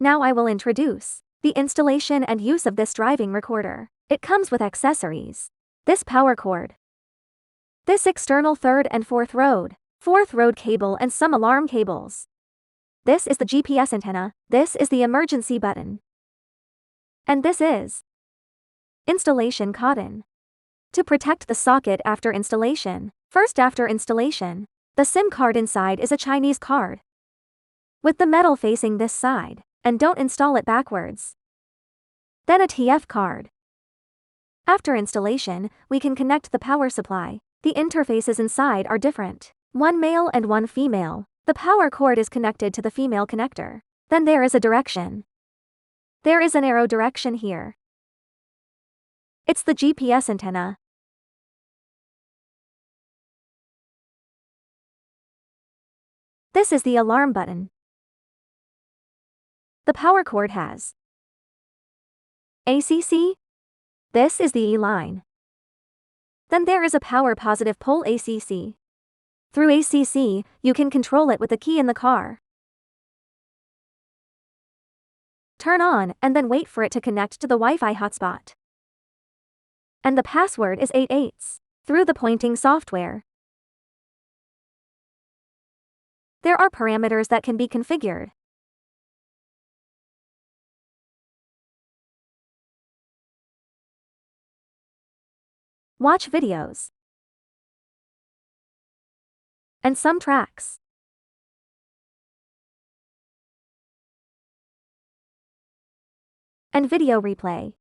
Now I will introduce the installation and use of this driving recorder. It comes with accessories. This power cord. This external 3rd and 4th road cable and some alarm cables. This is the GPS antenna. This is the emergency button. And this is installation cotton. To protect the socket after installation. First, after installation, the SIM card inside is a Chinese card with the metal facing this side, and don't install it backwards. Then a TF card. After installation, we can connect the power supply. The interfaces inside are different. One male and one female. The power cord is connected to the female connector. Then there is a direction. There is an arrow direction here. It's the GPS antenna. This is the alarm button. The power cord has ACC. This is the E line. Then there is a power positive pole ACC. Through ACC, you can control it with the key in the car. Turn on and then wait for it to connect to the Wi-Fi hotspot. And the password is 88s. Through the pointing software. There are parameters that can be configured. Watch videos. And some tracks. And video replay.